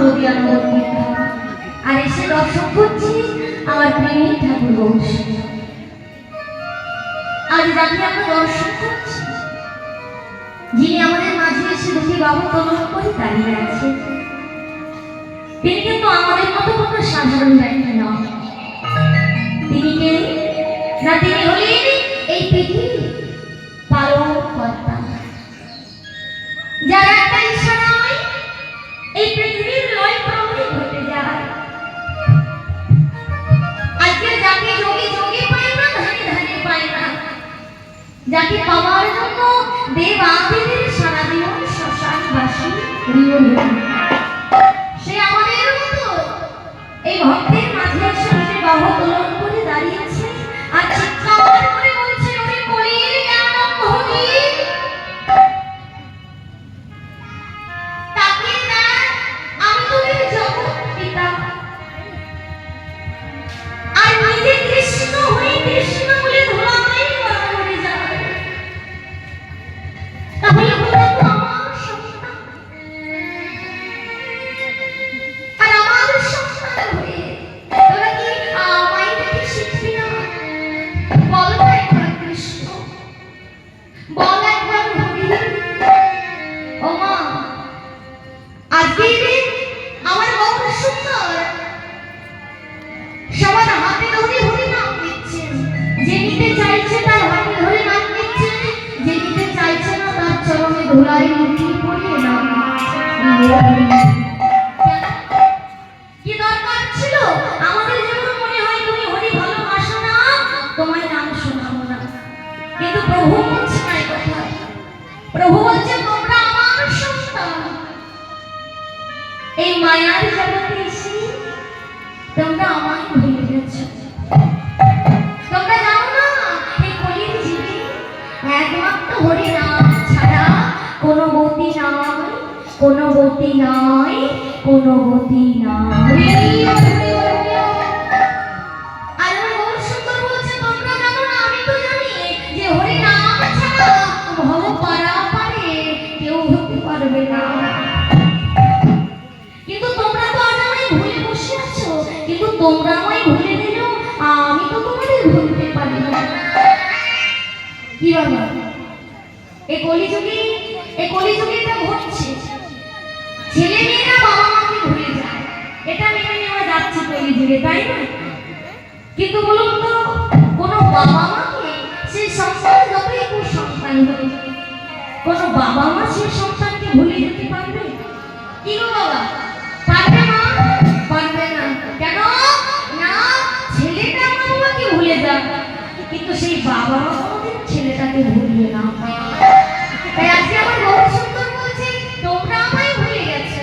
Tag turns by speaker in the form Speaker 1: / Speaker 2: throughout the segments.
Speaker 1: নদিয়া নগর আর এসে দর্শন করছি আমার প্রেমিক ঠাকুর বংশ। আজ যাকে আমরা দর্শন করছি, যিনি আমাদের মাঝে এসে দুটি বাহু তোলন করে দাঁড়িয়ে আছে, তিনি কিন্তু আমাদের মতো কোনো সাধারণ ব্যক্তি নন। তিনি কে না, তিনি হলেন এই পৃথিবী পালন কর্তা, যার একটা ইশারায় এই পৃথিবীর লয় প্রলয় ঘটে যায়। আজকে যাকে যোগে যোগে পায় না, ধানে ধানে পায় না, যাকে পাওয়ার জন্য দেব আদিদের সারা জীবন শ্মশানবাসী সে আমাদের মতো এই ভক্তের মাঝে এসে বাহু তোলন করে দাঁড়িয়েছে আর চিৎকার করে বলছে, ওরে কলির জ্ঞানম হরি তাকে দেখ, আমি তোদের জগৎ পিতা। আর নিজে কৃষ্ণ হয়ে কৃষ্ণ বলে ধুলায় মরে যায়। তাহলে বলতো আমার সন্তান, আর আমার সন্তান হয়ে তোরা কি আমায় দেখে শিখবি না? বল একবার কৃষ্ণ, বল একবার হরি। ও মা, আজকে আমার গৌর সুন্দর সবার হাতে ধরে হরি নাম দিচ্ছে। যে নিতে চাইছে তার হাতে ধরে নাম দিচ্ছে, যে নিতে চাইছে না তার চরণে ধুলায় লুটিয়ে পড়ে নাম দিচ্ছে। কি দরকার ছিল? আমাদের যেমন মনে হয় তুমি হরি ভালোবাসো না, তোমায় নাম শোনাবো না, কিন্তু প্রভু বলছে না এই কথা। প্রভু বলছে তোমরা আমার সন্তান, এই মায়ার জগতে এসে তোমরা আমায় ভুলে গেছো। তোমরা জানো না এই কলির জীবে একমাত্র হরি নাম ছাড়া কোনো গতি নাই, কোনো গতি নাই, কোনো গতি নাই। আর গৌর সুন্দর বলছে তোমরা জানো না, আমি তো জানি যে হরি নাম ছাড়া ভব পারাপারে কেউ হতে পারবে না। কিন্তু তোমরা তো আজ আমায় ভুলে বসে আছো, কিন্তু তোমরা আমায় ভুলে দিলেও আমি তো তোমাদের ভুলতে পারি না। কি বাবা, এই কলিযুগে এটা ঘটছে। ছেলে মেয়েরা বাবা মাকে ভুলে যায়, এটা মেনে নেওয়া যাচ্ছে কলিযুগে, তাই না? কিন্তু বলুন তো, কোনো বাবা মাকে সেই সন্তান যতই কুসন্তান হোক, কোনো বাবা মা সেই সন্তানকে ভুলে যেতে পারবে? কি গো বাবা, পারবে না? পারবে না। কেন না? ছেলেটা বাবাকে ভুলে যায়, কিন্তু সেই বাবা মা কোনোদিন ছেলেটাকে ভুলবে না। তাই আজকে আমার গৌর সুন্দর বলছে তোমরা আমায় ভুলে গেছো,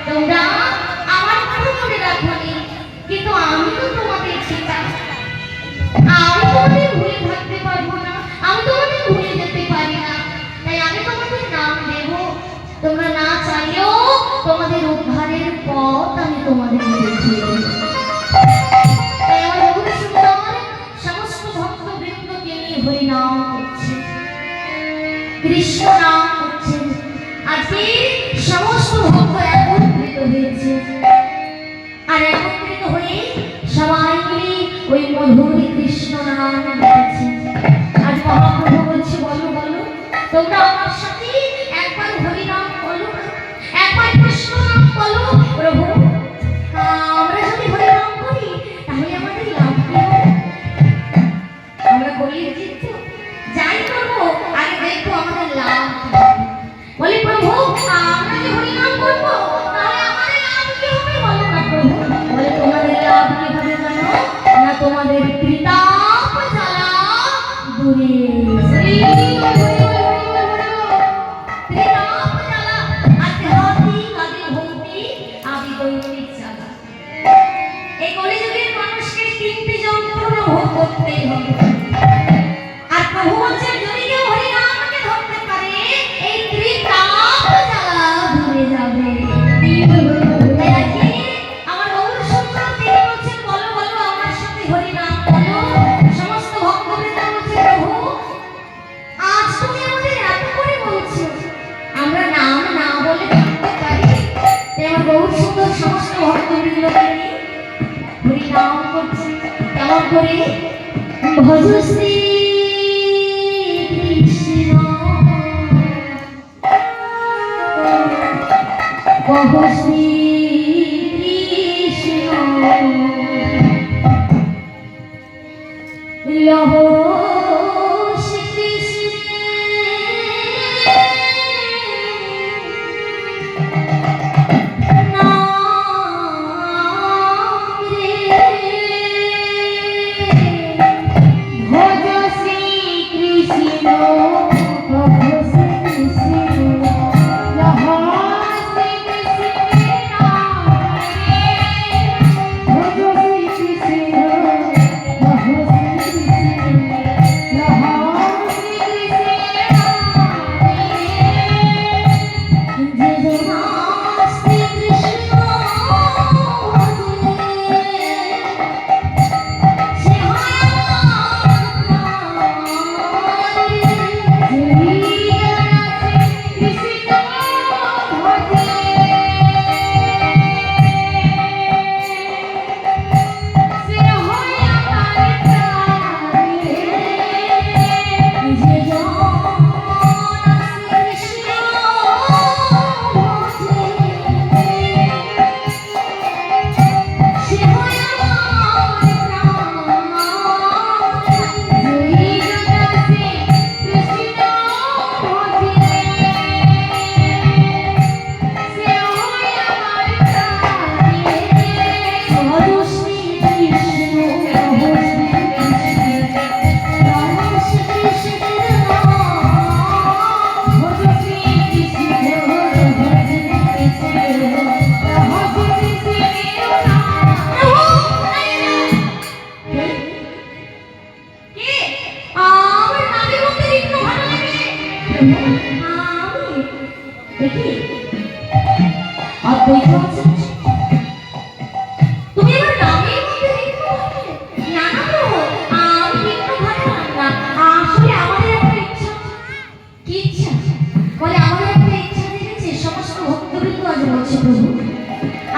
Speaker 1: তোমরা আমার কথা মনে রাখোনি, কিন্তু আমি তো তোমাদের পিতা, আমি তোমাদের ভুলে থাকতে পারবো না, আমি তোমাদের ভুলে যেতে পারি না। তাই আমি তোমাদের নাম দেব, তোমরা না চাইলেও তোমাদের উদ্ধারের পথ আমি তোমাদের দেখিয়ে দেব। তাই আমার গৌর সুন্দর সমস্ত ভক্তবৃন্দকে নিয়ে হরি নাম করছে, কৃষ্ণ নাম করছে। আজকে সমস্ত ভক্ত একত্রিত হয়েছে, আর একত্রিত হয়ে সবাই মিলে ওই মধুর কৃষ্ণ নাম দিয়েছে। আজ মহাপ্রভু বলছে বলো বলো, তোমরা আমার সাথে একবার হরি নাম বলো, একবার কৃষ্ণ নাম বলো। প্রভু, আমরা যদি হরি নাম করি তাহলে আমাদের লাভ কি হবে? আমরা কলির জিতবো, যাই করবো আগে দেখবো আমাদের লাভ কি হবে। বলি প্রভু, আমরা যে হরি নাম করবো তাহলে আমাদের লাভ কি হবে? বলো না প্রভু। বলে তোমাদের লাভ কি হবে জানো না? তোমাদের ত্রিতাপ জ্বালা দূরে ত্রিতাপ জ্বালা আধ্যাত্মিক আদি ভৌতিক আদি দৈবিক জ্বালা। এই কলিযুগের মানুষকে তিনটি যন্ত্রণা ভোগ করতেই হবে। আর প্রভু বলছেন যদি কেউ হরি নামকে ধরতে পারে এই ত্রিতাপ জ্বালা দূরে যাবে। আমার গৌর সুন্দর তিনি বলছেন বলো বলো আমার সাথে হরি নাম বলো। সমস্ত ভক্তবৃন্দ বলছে প্রভু, আজ তুমি আমাদের এত করে বলছো, আমরা নাম না বলে থাকতে পারি? আমার বহু সুন্দর সমস্ত ভক্তবৃন্দকে নিয়ে হরি নাম করছে কেমন করে ভজ শ্রী কৃষ্ণ কহ শ্রী কৃষ্ণ লহ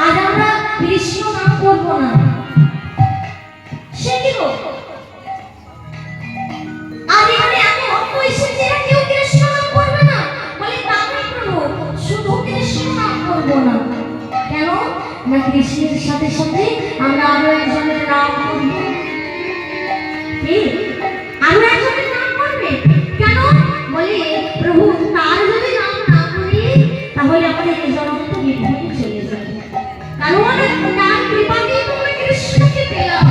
Speaker 1: আজ আমরা কৃষ্ণ নাম করবো না সে কি আজ এখানে এত ভক্ত এসেছে কেউ কৃষ্ণ নাম করবে না বলে তা নয় প্রভু শুধু কৃষ্ণ নাম করবো না কেন না কৃষ্ণের সাথে সাথে আমরা আরো একজনের নাম করব কি আরো একজনের নাম করবে কেন বলে প্রভু তার যদি নাম না করি তাহলে আমাদের এই জগৎ তো বিভ্রান্তি চলে যাবে কারণ তার কৃপা দিয়ে তোমরা কৃষ্ণকে পেলাম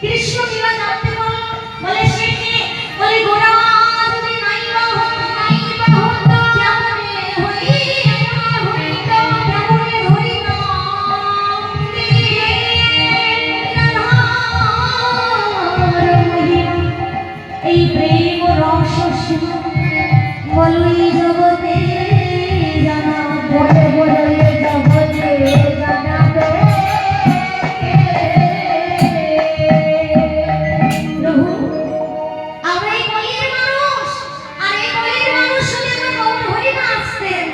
Speaker 1: কৃষ্ণ কিবা জানতে বলে সে কি বলে গোরা যদি নাই বা হতো নাই বা হতো কেমনে হইতো কেমনে ধরিত এই প্রেম রস বলই জগতে জানা বলে বলে জগতে জানাবে প্রভু আমরা এই কলির মানুষ আর এই কলির মানুষ যদি আমরা গৌর হরি না আসতেন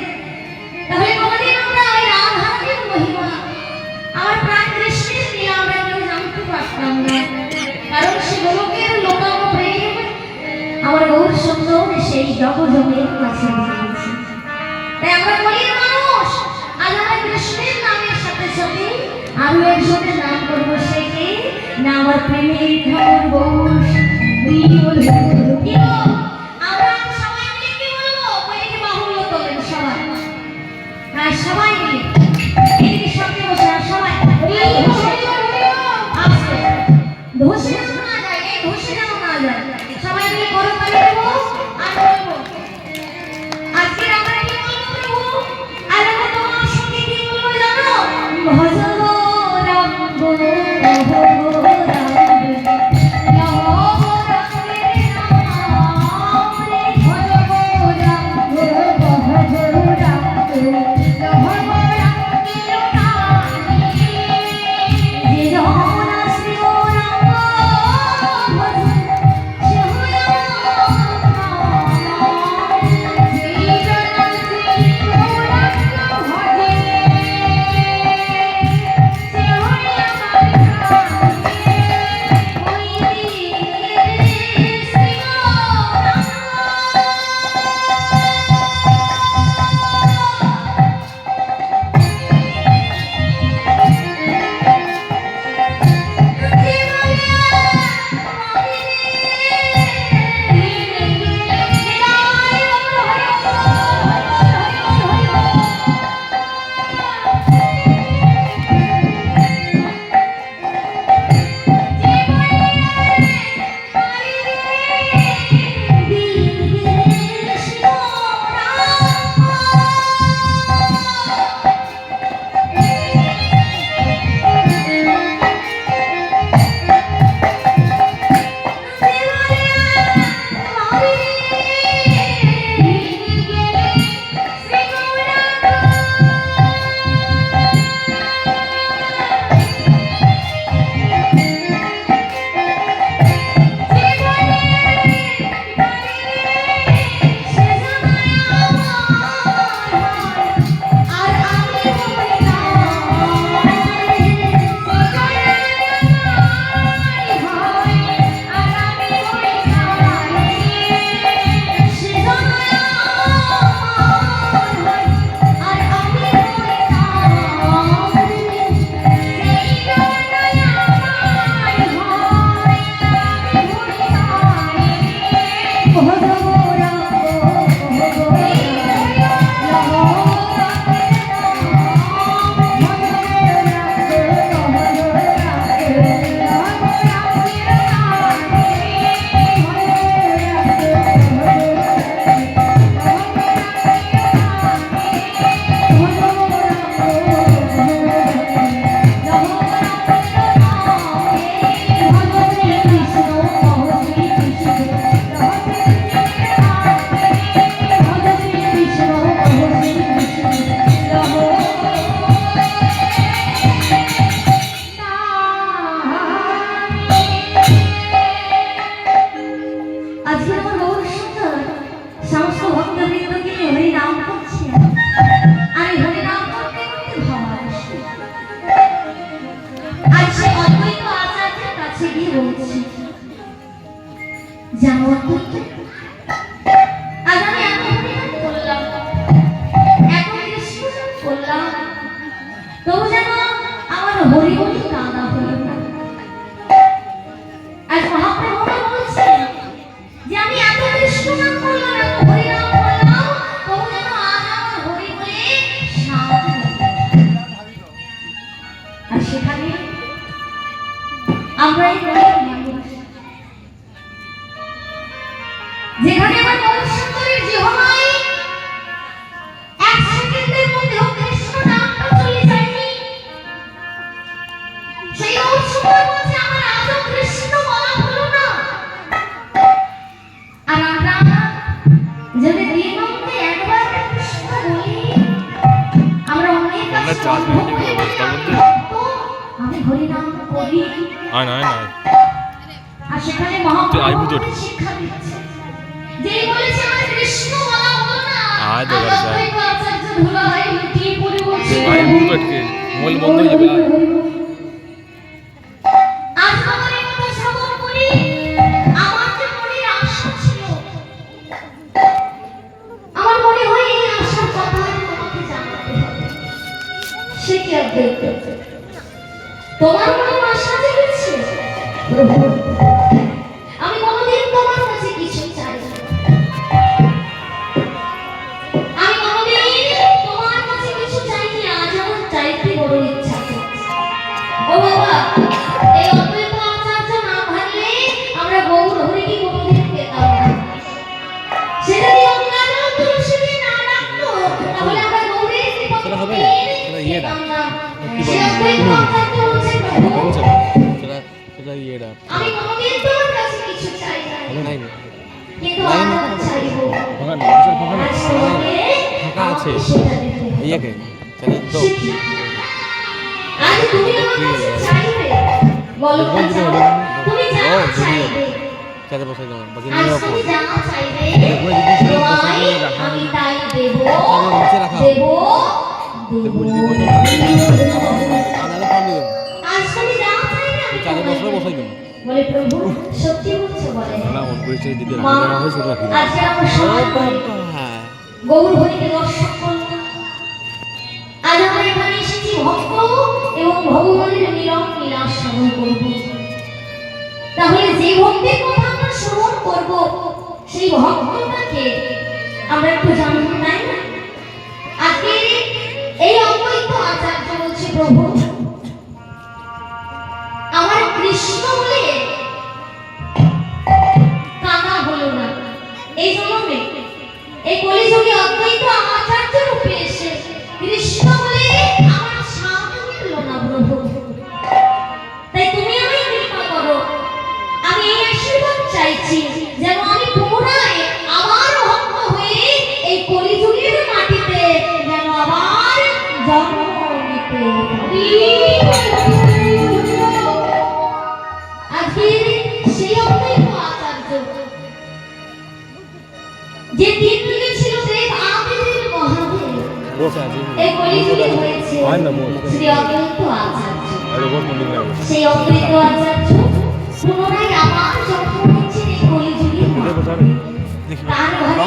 Speaker 1: তাহলে কোনদিন আমরা ওই রাধার মহিমা আমার প্রাণ কৃষ্ণের লীলা আমরা কেউ জানতে পারতাম না কারণ সে গোলকের লোকাম প্রেম আমার গৌর সুন্দর সেই জগজমের কাছে দিয়েছে তাই আমরা কলির মানুষ আজ আমরা কৃষ্ণের নামের সাথে সাথে আরো একজনের নাম করবো সে কে না আমার প্রেমের ঠাকুর গৌর আমরা সবাই মিলে কি বলবো বইকে বাহুল্য তোলেন সবাই হ্যাঁ সবাই মিলে এদিকে সঙ্গে বসে সবাই আসছে ধসে যেন না যায় এই ধসে যেন না যায় সবাই মিলে করো তালি দেবো আর বলবো আজকে আমরা কি বলবো প্রভু আর আমরা তোমার সঙ্গে কি বলবো জানো ভজ রাম গো রাম অদ্ভুত। আজ আমি এত হরিনাম করলাম, এত কৃষ্ণনাম করলাম, তবু যেন আমার হরি হরি কাঁদা হলো না। আজ মহাপ্রভু বলছেন যে আমি এত কৃষ্ণনাম করলাম, এত হরিনাম করলাম, তবু যেন আজ আমার হরি বলে শান্তি লাগে। আর সেখানে আমরা এই যেখানে আমার মনসুন্দরীর জীবনায় এক সেকেন্ডের মধ্যে কৃষ্ণ নামটা চলে যায়নি, সেই মনসুন্দর বলছে আমার আজও কৃষ্ণ বলা হলো না। আর আমরা যদি দিন অন্তে একবার কৃষ্ণ বলি, আমরা অনেক কাছে আমি হরিনাম করি। আর সেখানে মহাপ্রভু শিক্ষা দিচ্ছে, যেই বলেছে আমার কৃষ্ণ বলা হলো না, আচার্য ধুলা হয় লুটিয়ে পড়ে বলছে মোল বন্ধ হয়ে যাবে। আজ আমার এই কথা শ্রবণ করি, আমার যে মনের আশা ছিল, আমার মনে হয় এই আশার কথা তোমাকে জানাতে হবে। সে কি অদ্ভুত, তোমার মনে আশা জেগেছে প্রভু, আমি কোনোদিন তোমার কাছে কিছু চাই না, আমি কোনোদিন তোমার কাছে কিছু চাইনি, আজ আমার চাইতে বড় ইচ্ছা করছে। ও বাবা, এই অদ্বৈত আচার্য না ভাবলে আমরা গৌর হরিকে কোনোদিন পেতাম না। সে যদি অজ্ঞান তুলসীকে না ডাকতো, তাহলে আমরা গৌরের কৃপা পেতাম না। সে অদ্বৈত আচার্য বলছে প্রভু, আমি কোনোদিন তোমার কাছে কিছু চাই না, কিন্তু আজ আমি চাইবো। আজ তুমি আমার কাছে চাইবে, বলো তুমি যা চাইবে, আজ তুমি যা চাইবে তোমায় আমি তাই দেব, দেব, দেব। আজ তুমি যা চাইবে বলে প্রভু সত্যি বলছো, বলে আজকে আমরা সবাই গৌর হরিকে দর্শন করব। আজ আমরা এখানে এসেছি ভক্ত এবং ভগবানের মিলন লীলা শ্রবণ করব। তাহলে যে ভক্তির কথা আমরা শ্রবণ করব, সেই ভক্তটাকে আমরা একটু জানবো, তাই না? আজকে এই অদ্বৈত আচার্য বলছে প্রভু আমার কৃষ্ণ বলে কাঁদা হলো না, এই জন্যে এই কলিযুগে অদ্বৈত আচার্য রূপে এসে কৃষ্ণ বলে আমার শান্তি মিলল না প্রভু। তাই তুমি আমায় কৃপা করো, আমি এই আশীর্বাদ চাইছি যেন আমি পুনরায় আবার ভক্ত হয়ে এই কলিযুগের মাটিতে যেন আবার জন্ম নিতে পারি। সেই অদ্বৈত আচার্য যে তিন যুগে ছিল দেব আদিদেব মহাদেব, এই কলিযুগে হয়েছে শ্রী অদ্বৈত আচার্য। সেই অদ্বৈত আচার্য পুনরায় আবার জন্ম নিচ্ছেন এই কলিযুগে। তার ঘরে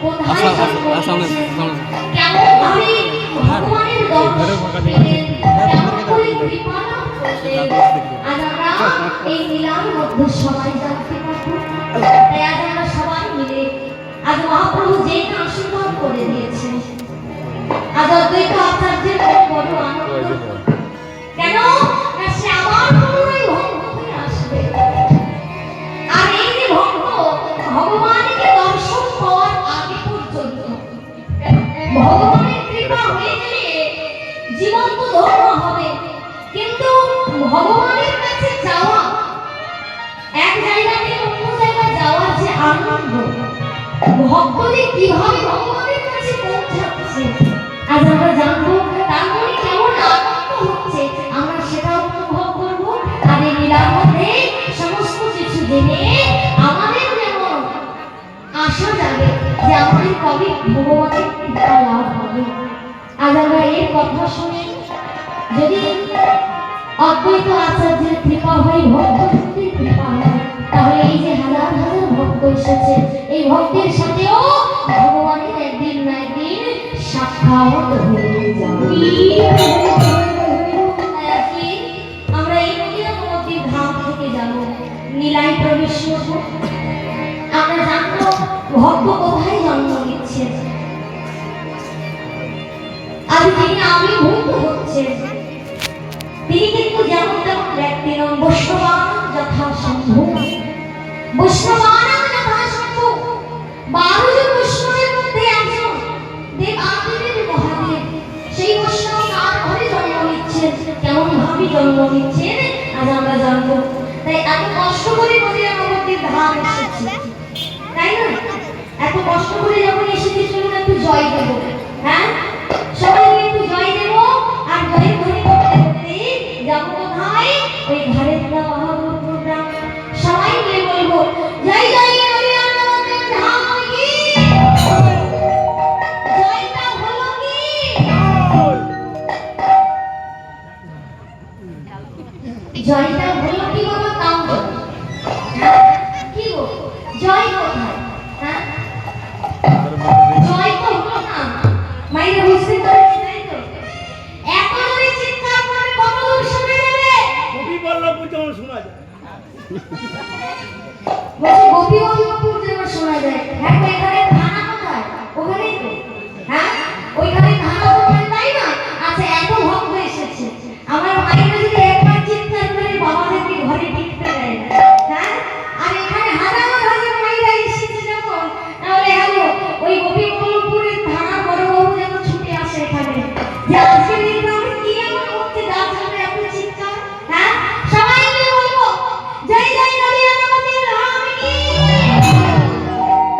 Speaker 1: কোথায় জন্ম কেমন ভাবে ভগবানের দর্শন পেলেন, কেমন করে কৃপা লাভ করলেন, আজ আমরা এই লীলার মধ্যে সবাই জানতে পারবো। তাই আজ আমরা সবাই মিলে আজ মহাপ্রভু যেই আশীর্বাদ করে দিয়েছেন, আজ অদ্বৈত আচার্যের বড় আনন্দ। কেন না সে আবার পুনরায় ভক্ত হয়ে আসবে। আর এই যে ভক্ত ভগবানকে দর্শন পাওয়ার আগে পর্যন্ত ভগবানের কৃপা হয়ে গেলে জীবন তো ধন্য হবে, কিন্তু ভগবানের কাছে যাওয়া, এক জায়গা থেকে অন্য জায়গায় যাওয়ার যে আনন্দ, ভক্তদের কিভাবে ভগবানের কাছে পৌঁছাচ্ছে আজ আমরা জানবো। তার মনে কেমন আনন্দ হচ্ছে আমরা সেটা অনুভব করবো। আর এই লীলার মধ্যে সমস্ত কিছু জেনে আমাদের যেমন আশা যাবে যে আমাদের কবে ভগবানের কৃপা লাভ হবে। আজ আমরা এর কথা শুনে যদি অদ্বৈত আচার্যের কৃপা হয়, ভক্ত শক্তির কৃপা হয়, তাহলে এই যে হাজার হাজার ভক্ত এসেছে। এই ভক্তের সাথেও ভগবানের একদিন না একদিন সাক্ষাৎ হয়ে যাবে। আমরা এই নদীর ধাম থেকে যাব, নীলায় প্রবেশ করব। আমরা জানবো ভক্ত কোথায় জন্ম নিচ্ছে। আজ তিনি আবির্ভূত হচ্ছে, তিনি কিন্তু যেমন তেমন ব্যক্তি নন। বৈষ্ণবানাং যথাসম্ভব, বৈষ্ণবানাং যথাসম্ভব। 12 জন বৈষ্ণবের মধ্যে একজন দেবাদিদেব মহাদেব। সেই বৈষ্ণব কার ঘরে জন্ম নিচ্ছে, কেমন ভাবে জন্ম নিচ্ছে, আজ আমরা জানবো। তাই এত কষ্ট করে নদীর ধাম এসেছি, তাই না? এত কষ্ট করে যখন এসেছি, চলুন একটু জয় দেবো। হ্যাঁ, সবাই একটু জয় দেবো। আর জয় ধ্বনি করতে করতে যাবো কোথায়? ওই ঘরের মহাপ্রভুর নাম সবাই মিলে বলবো, জয় জয় নদীর ধাম কি জয়টা হলো কি? জয়টা হলো কি বাবা? তাও কি গো, জয় কোথায়? হ্যাঁ, জয় তো হলো না। মাইরে বুঝতে পারছি, তাই তো? এত জোরে চিৎকার করে কত দূর শুনে যাবে?
Speaker 2: গোপী বল্লভপুর যেমন শোনা যায়,
Speaker 1: বলছি গোপী বল্লভপুর যেমন শোনা যায়। হ্যাঁ, এখানে থানা কোথায়? ওখানেই তো। হ্যাঁ, ওইখানে থানা কোথায়, তাই না? আচ্ছা, এত ভক্ত এসেছে, আমার মায়েরা যদি একবার চিৎকার করে বাবাদেরকে ঘরে ঢুকতে দেয় না। হ্যাঁ, আর এখানে হাজার হাজার মায়েরা এসেছে যখন, তাহলে হলো ওই গোপী বল্লভপুরের থানা বড়বাবু যেমন ছুটে আসে এখানে, যে আজকে এই গ্রামে কি এমন হচ্ছে যার জন্য এত চিৎকার। হ্যাঁ, সবাই মিলে বলবো, জয় জয় নদীর ধাম কি,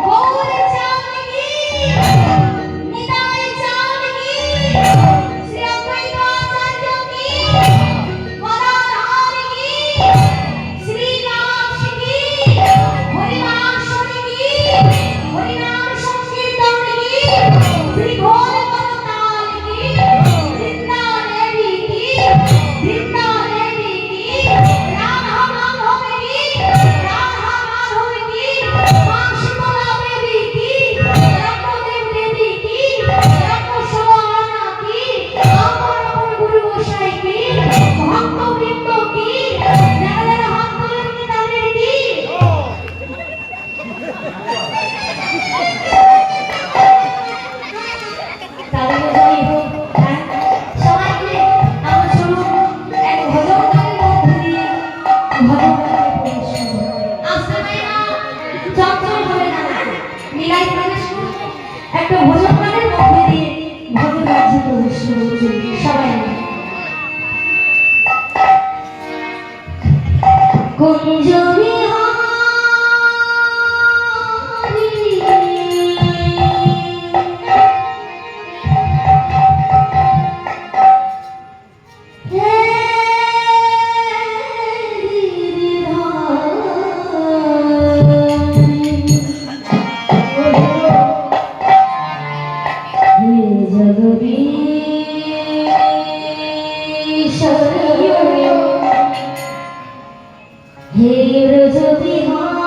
Speaker 1: গৌর চাঁদ কি, নিতাই চাঁদ কি, শ্রী অদ্বৈত আচার্য কি, গদাধর কি, শ্রীরাম কি, হরিনাম কি, হরিনাম সংকীর্তন কি, শ্রী ঘোর করতাল কি, বৃন্দা দেবী কি, বৃন্দা দেবী কি, রাধা মাধব কি, রাধা মাধব কি, মা শীতলা দেবী কি, রামদেব দেবী কি, রামসোয়ানা কি, আমার গুরু গোসাই কি, ভক্তবৃন্দ কি, যারা যারা হাত তোলেন তাদের কি। তাহলে জয় হোক। হ্যাঁ, সবাই মিলে আমরা চলুন এক ভজন গানের মধ্যে দিয়ে ভজন গানে প্রবেশ করব। আসতে পাইনা, চঞ্চল হবে না, মিলাই প্রবেশ করব। একটা ভজন গানের মধ্যে দিয়ে ভজন রাজ্যে প্রবেশ করব। সবাই মিলে কুঞ্জবি জগদীশ্বর হে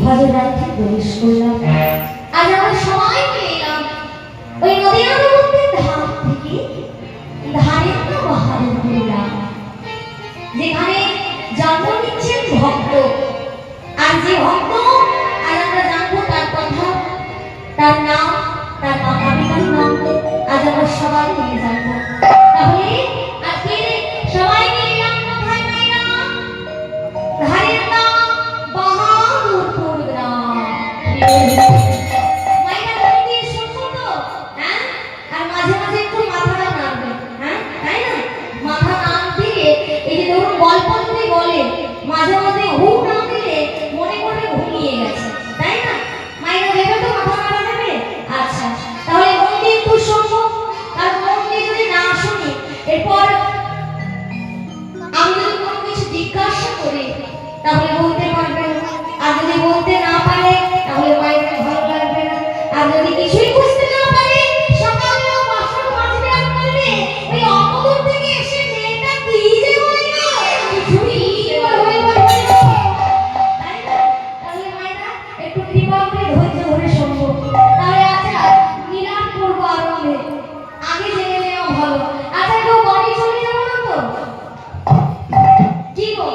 Speaker 1: ভজনার্থে প্রবেশ করলাম। আজ আমরা সবাই মিলে এলাম ওই নদীর মধ্যে ধার থেকে ধারের তো বাহাদুর করলাম, যেখানে জন্ম নিচ্ছেন ভক্ত। আর যে ভক্ত আজ আমরা জানবো তার কথা, তার নাম, তার মাতা পিতার নাম আজ আমরা সবাই মিলে জানবো। তাহলে আজকে সবাই মিলে এলাম কোথায় মাইনা? ধারের নাম বাহাদুরপুর গ্রাম। মাইনা তুমি শুনছো তো? হ্যাঁ, আর মাঝে মাঝে একটু মাথাটা নাড়বে, হ্যাঁ তাই না? মাথা নাড় দিয়ে এই যে ধরুন গল্প যদি বলে মাঝে মাঝে হুক না দিলে মনে করবে ঘুমিয়ে গেছে, তাই না? মাইনা ভেবে তো মাথা নাড়া দেবে। আচ্ছা, তাহলে মন দিয়ে একটু শুনবো, আর মন দিয়ে যদি না শুনি এরপর আমি যদি কোনো কিছু জিজ্ঞাসা করি তাহলে বলতে পারবে না, আর যদি বলতে না পারে তাহলে মায়ের ভালো লাগবে না, আর যদি কিছুই বুঝতে না পারে সকালেও বাসন মাজবে আর বলবে ওই অমদূর থেকে এসে মেয়েটা কি যে বলে না কিছুই হয়ে বলবে, তাই না? তাহলে মায়েরা একটু কৃপা করে ধৈর্য ধরে শুনবো। তাহলে আচ্ছা মিলান করবো আরম্ভে, আগে জেনে নেওয়া ভালো। আচ্ছা কেউ বাড়ি চলে যাবো না তো? কি গো,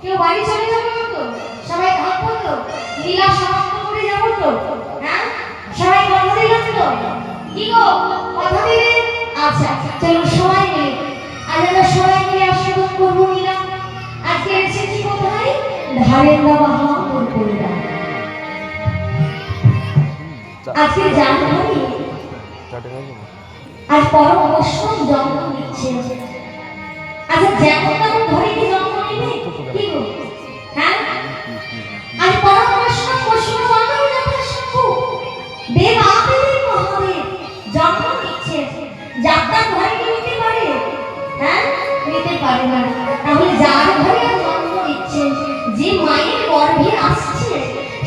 Speaker 1: কেউ বাড়ি চলে যাবো না তো? সবাই থাকবো তো? লীলা সমাপ্ত করে যাবো তো? হ্যাঁ, সবাই কথা দিলেন তো? কি গো, কথা দিলে? আচ্ছা চলো সবাই মিলে আজ আমরা সবাই মিলে আশীর্বাদ করবো লীলা। আজকে এসেছি কোথায়? ধারের বাহাদুর করলাম। আজকে জানুয়ারি, আজ পরম বৈষ্ণব জন্ম নিচ্ছে। আচ্ছা যেমন তেমন ঘরে কি জন্ম নেবে? কি গো, হ্যাঁ? আজ পরম বৈষ্ণব বৈষ্ণব বান্ধব যথাসম্ভব দেব আদেব মহাদেব জন্ম নিচ্ছে। যাত্রা ঘরে কি নিতে পারে? হ্যাঁ, নিতে পারে না। তাহলে যার ঘরে জন্ম নিচ্ছে, যে মায়ের গর্ভে আসছে,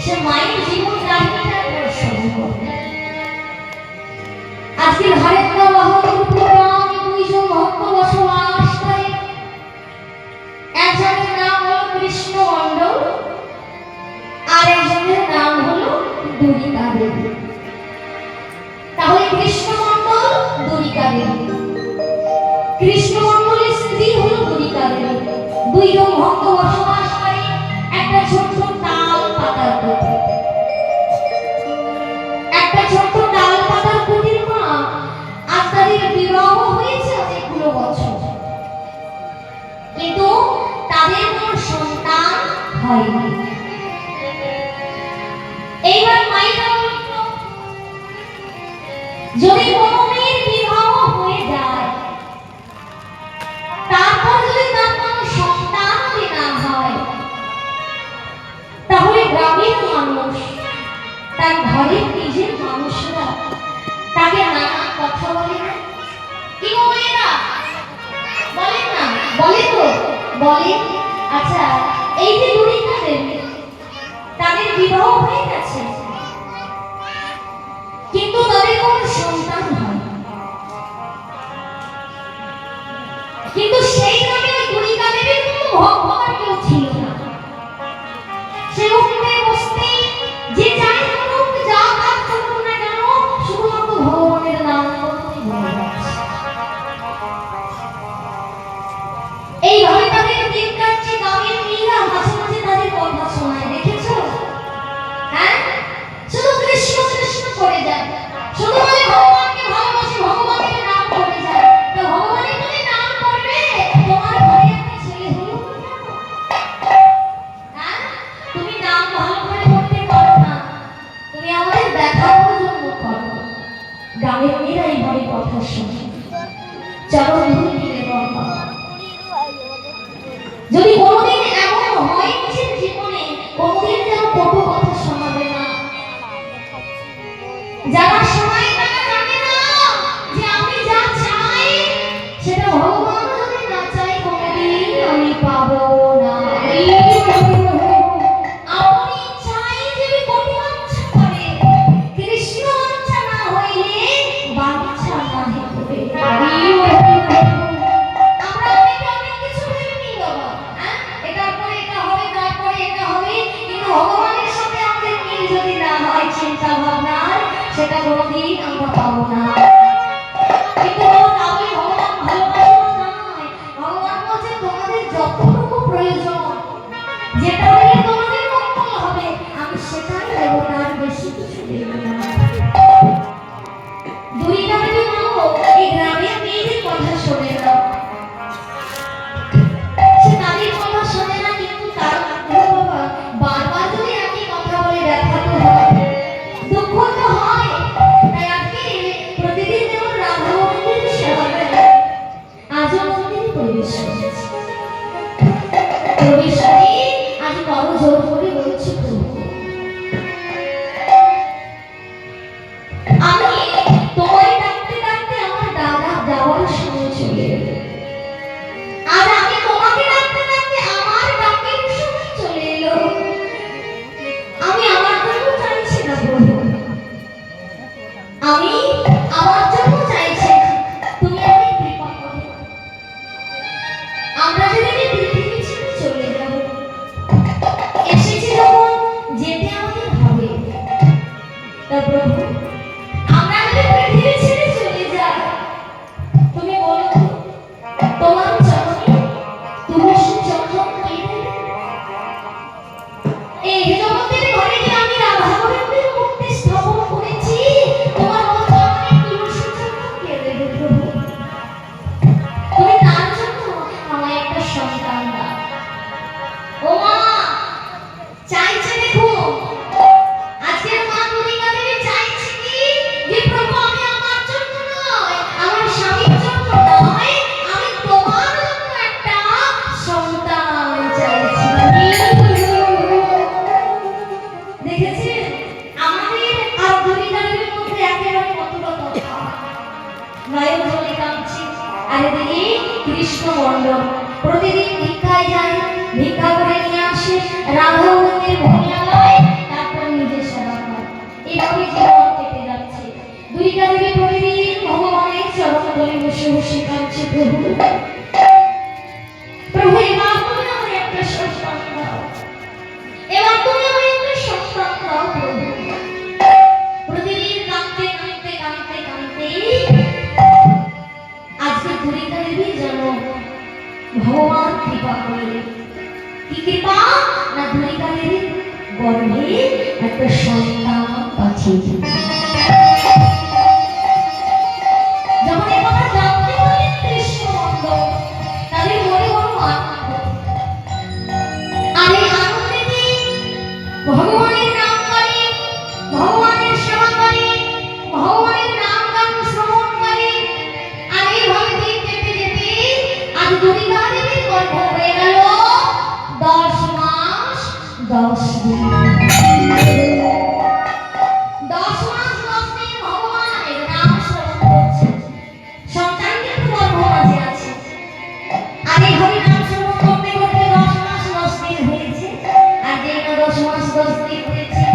Speaker 1: সে মায়ের জীবন কাহিনীটা শুরু করবে। আজকে ধারের বাহাদুরপুর গ্রামে দুইজন ভক্ত বসবাস করে। একজনের নাম হলো কৃষ্ণ মণ্ডল, আর একজনের নাম হলো দুরিকা দেবী। তাহলে কৃষ্ণ মণ্ডল, দুরিকা দেবী, কৃষ্ণ মণ্ডলের স্ত্রী হলো দুরিকা দেবী। দুইজন ভক্ত বসবাস করে একটা ছোট্ট তাল পাতার কুটিরে। একটা ছোট্ট তাল পাতার কুটির মা আজ তাদের বিবাহ হয়েছে অনেকগুলো বছর, কিন্তু তাদের কোনো সন্তান হয়নি। এইবার মাইনা বলল, যদি কোনো মেয়ের বিবাহ হয়ে যায় তারপর যদি তার কোনো সন্তান না হয়, তাহলে গ্রামের মানুষ, তার ঘরের নিজের মানুষরা তাকে নানা কথা বলে না। কি বলে না? বলেন না, বলে তো বলে। আচ্ছা এই যে দুরিকা দেবী, তাদের বিবাহ হয়ে গেছে কিন্তু তাদের কোনো সন্তান হয়, কিন্তু সেই গ্রামে ওই দুরিকা দেবীর কোনো ভক্ত আর কেউ ছিল না। সে উঠতে বসতে যে যাই করুক, যা কাজ করুক না কেন, শুধুমাত্র ভগবানের নাম করতেই ভুলে যাচ্ছে। এইভাবে তাদের দিন কাটছে। গ্রামের মেয়েরা মাঝে মাঝে তাদের কথা শোনায়, দেখেছো? হ্যাঁ, শুধু কৃষ্ণ কৃষ্ণ করে যায়, শুধু বলে ভগবানকে ভালোবাসে, ভগবানের নাম করে যায়। তো ভগবানের তুমি নাম করবে, তোমার ঘরে একটা ছেলে হলো না কেন? হ্যাঁ, তুমি নাম ভালো করে করতে পারো না, তুমি আমাদের দেখানোর জন্য করো। গ্রামের মেয়েরা এইভাবে কথা শোনে। চলো ধুল মিলে বল প্রবেশ করেছি। প্রবেশ করে আজ বড় জোর করে বলছি প্রভু, আমি তোমায় ডাকতে ডাকতে আমার দাদা যাওয়ার সময় চলে এলো। আজ আমি তোমাকে ডাকতে ডাকতে আমার ডাকের সময় চলে এলো। আমি আমার জন্য চাইছি না প্রভু, আমি আমার জন্য চাইছি না, তুমি আমাকে কৃপা করো। আমরা যেদিন এই পৃথিবী ছেড়ে চলে যাব, এসেছি যখন যেতে আমাদের হবে, তা প্রভু আমরা যদি পৃথিবী ছেড়ে চলে যাই, তুমি বলো তো, তোমার চরণে তুলসী চন্দন পেয়ে এই জগতের ঘরে যে আমি রাধা গোবিন্দের মূর্তি স্থাপন করেছি, তোমার চরণে তুলসী চন্দন পেয়ে দেবে প্রভু। তুমি তার জন্য আমায় একটা সন্তান দাও। ও মা চাইছে, দেখো আজকের মা দুর্গা দেবী চাইছে কি, যে প্রভু আমি আমার জন্য নয়, আমার স্বামীর জন্য নয়, আমি তোমার জন্য একটা সন্তান চাইছি। দেখেছেন আমাদের আর দুর্গা দেবীর মধ্যে একেবারে কতটা তফাৎ। নয়ন জলে কাঁদছে, আর এদিকে কৃষ্ণ মণ্ডল প্রতিদিন ভিক্ষায় যায়, ভিক্ষা করে নিয়ে আসে, রাধা গোবিন্দের ভোগলায়, তারপর নিজে সেবা করে। এইভাবে জীবন কেটে যাচ্ছে। দুর্গা দেবী প্রতিদিন ভগবানের চরণ তলে বসে বসে কাঁদছে, প্রভু প্রভু এবার তুমি আমায় একটা সন্তান দাও, এবার তুমি আমায় একটা সন্তান দাও প্রভু। প্রতিদিন কাঁদতে কাঁদতে কাঁদতে কাঁদতে আজকে দুর্গা দেবী যেন ভগবান কৃপা করলেন। কি কৃপা? না দুর্গা দেবীর গর্ভে একটা সন্তান পাঠিয়ে দিলেন। যখন এই কথা জানতে পারলেন কৃষ্ণ মণ্ডল, তাদের মনে বড় আনন্দ। আর এই আনন্দেতে ভগবানের নাম করে, ভগবানের সেবা করে, ভগবানের নাম গান শ্রবণ করে। আর এইভাবে দিন কেটে যেতে আজ দুর্গা দেবীর গর্ভ হয়ে গেল 10 মাস 10 দিন। 10 মাস 10 দিন ভগবানের নাম শ্রবণ করছে, সন্তান কিন্তু গর্ভ মাঝে আছে। আর এইভাবে নাম শ্রবণ করতে করতে 10 মাস 10 দিন হয়েছে। আর যেই না 10 মাস 10 দিন হয়েছে,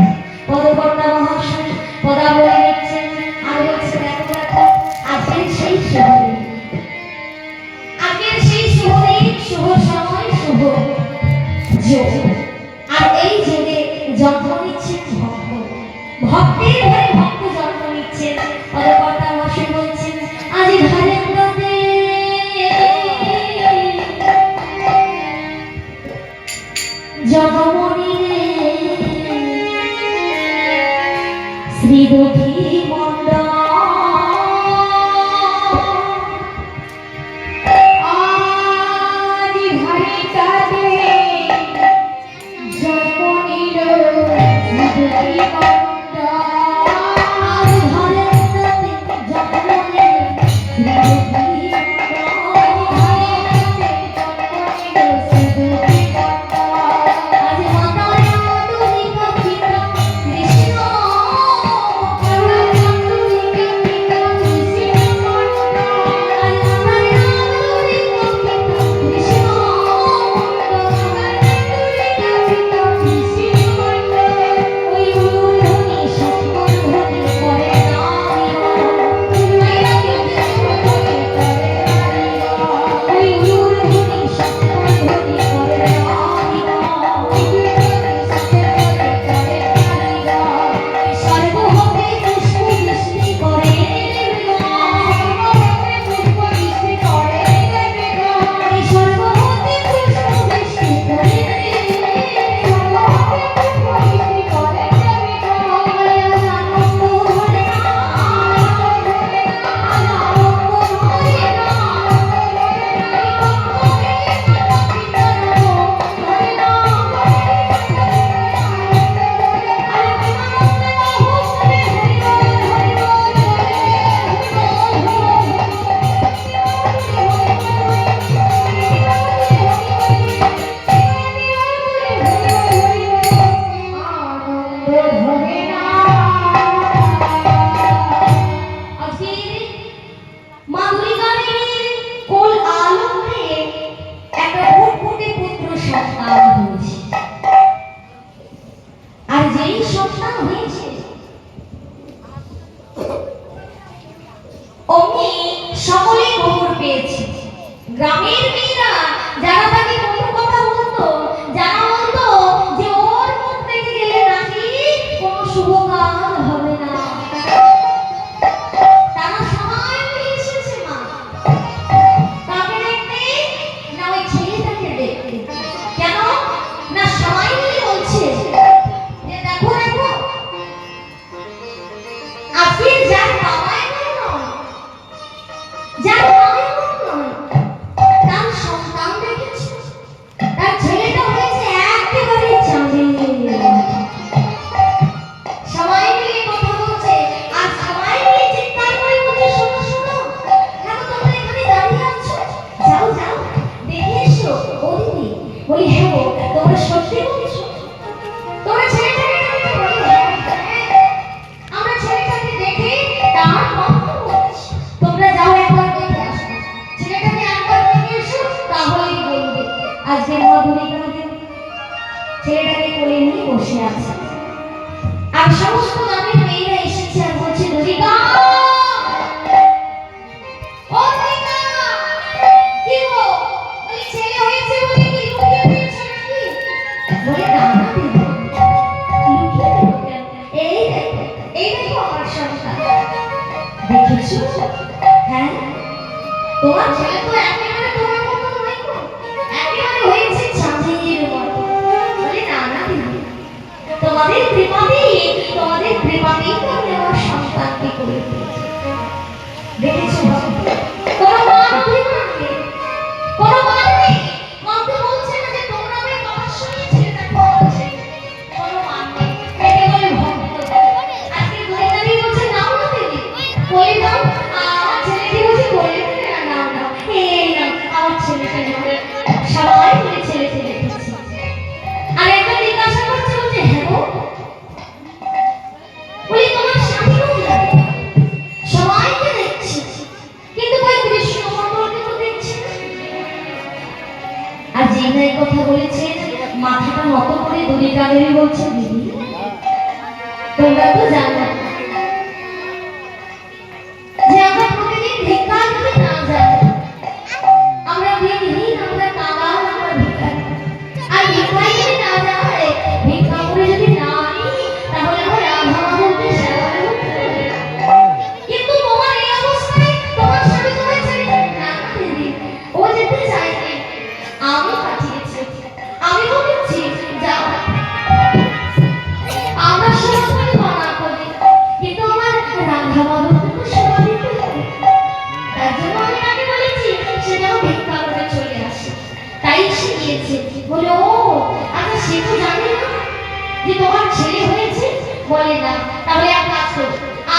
Speaker 1: পদকর্তা মহাশয় পদাবলী লিখছেন, আর বলছে দেখো দেখো আজকের সেই শুভ দিন, আজকের সেই শুভ দিন, শুভ সময়, শুভ যোগ। আর এই যোগে জন্ম নিচ্ছেন ভক্ত, ভক্তের ঘরে ভক্ত জন্ম নিচ্ছেন। পদকর্তা মহাশয় বলছেন আজ ধারেন্দ্রতে জগমণি শ্রীদুখী মণ্ডল আজ ঘরে কাঁদে জগমণির শ্রীদুখী মণ্ডল। আজ ঘরে কাঁদে জগমণির শ্রীদুখী মণ্ডল। আজ মাতার দুর্গা পিতা কৃষ্ণ ওই গ্রামের মেয়েরা যারা তাকে কোনো কথা বলতো, যারা বলতো যে ওর মুখ দেখে গেলে নাকি কোনো শুভ কাজ হবে না, তারা সবাই মিলে এসেছে মা। কাকে দেখতে? না ওই ছেলেটাকে দেখতে। কেন না সবাই মিলে বলছে যে দেখো দেখো, আজকে যার বাবা এমন নয়, যার মা এমন নয়, তার সন্তান দেখেছে, তার ছেলেটা হয়েছে একেবারে চাঁদের। সবাই মিলে কথা বলছে আর সবাই মিলে চিৎকার করে বলছে শোনো শোনো, কেন তোমরা এখানে দাঁড়িয়ে আছো? যাও যাও দেখে এসো। ও দিদি বলি হ্যাঁ গো, তোমরা সত্যি বলছো? তোমরা ছেলেটাকে দেখে? বলি হ্যাঁ হ্যাঁ, আমরা ছেলেটাকে দেখে তার কথা বলছি। তোমরা যাও একবার দেখে আসো, ছেলেটাকে একবার দেখে এসো, তাহলেই বলবে। আজকে মধুরী ছেলেটাকে কোলে নিয়ে বসে আছে আর সমস্ত গ্রামের মেয়েরা এসেছে আর বলছে দরিকা, ও দরিকা, কি গো বলি ছেলে হয়েছে বলে কি লুকিয়ে দিয়েছো নাকি? বলে না না দিদি, লুকিয়ে দেবো কেন? এই দেখো আমার সন্তান, দেখেছো? হ্যাঁ তোমার ছেলে তো একেবারে তোমার মতো নয় গো, একেবারে হয়েছে চাঁদের মতো। বলে না না দিদি, তোমাদের কৃপাতেই তো আমি আমার সন্তানকে করে দিয়েছি। দেখেছো তোমার মা অভিমানকে কোনো মান নেই, মাকে বলছে না যে তোমরা আমার কথা শুনেছিলে, তাকে বলছে কোনো মান নেই, একে বলে ভক্ত। আজকে দুই দাঁড়িয়ে বলছে নাও না দিদি, বলে দাও আমার ছেলেকে বলছে বলে দিলে না, নাও নাও এই নাও আমার ছেলেকে নাও। সবাই মিলে ছেলেকে দেখেছি আর একটা জিজ্ঞাসা করছে, বলছে হ্যাঁ গো বলি তোমার স্বামী কোথায়? সবাইকে দেখছি কিন্তু কই কৃষ্ণমণ্ডলকে তো দেখছি না। আর যে নাই কথা বলেছে মাথাটা নত করে দড়িকাদেরই বলছে দিদি তোমরা তো জানো যে আমরা প্রতিদিন ভিক্ষা যদি না যাই, আমরা দিনহীন, আমরা কাঙাল, আমরা ভিখারি। আর ভিক্ষায় যদি না যায়, ভিক্ষা করে যদি না আনি, তাহলে আমরা রাধা মাধবকে সেবা দেব কি করে? কিন্তু তোমার এই অবস্থায় তোমার স্বামী তোমায় ছেড়ে যাবে না দিদি, ও যেতে চাইবে, আমি পাঠিয়েছি, আমি বলেছি যাও। আমরা সেবা করে মানা করি, কিন্তু আমার রাধা মাধবকে তো সেবা দিতে হবে। তার জন্য আমি তাকে বলেছি সে যেন ভিক্ষা করে চলে আসে। তাই সে গিয়েছে। বলে ও আচ্ছা, সে তো জানে না যে তোমার ছেলে হয়েছে? বলে না। তাহলে এক কাজ করো,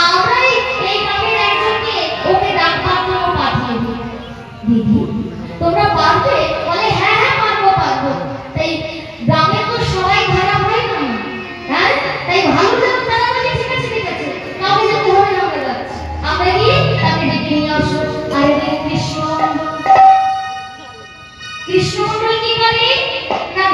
Speaker 1: আমরাই এই গ্রামের একজনকে ওকে ডাকবার জন্য পাঠিয়ে দিই। দিদি তোমরা পারবে? বলে হ্যাঁ হ্যাঁ পারবো পারবো। তাই গ্রামে তো সবাই খারাপ হয় না, হ্যাঁ তাই ভালো যেন তারা বলে ঠিক আছে ঠিক আছে, কাউকে যেতে হবে না, আমরা যাচ্ছি। আমরা গিয়ে তাকে ডেকে নিয়ে আসবো। আর কৃষ্ণমণ্ডল কি করে না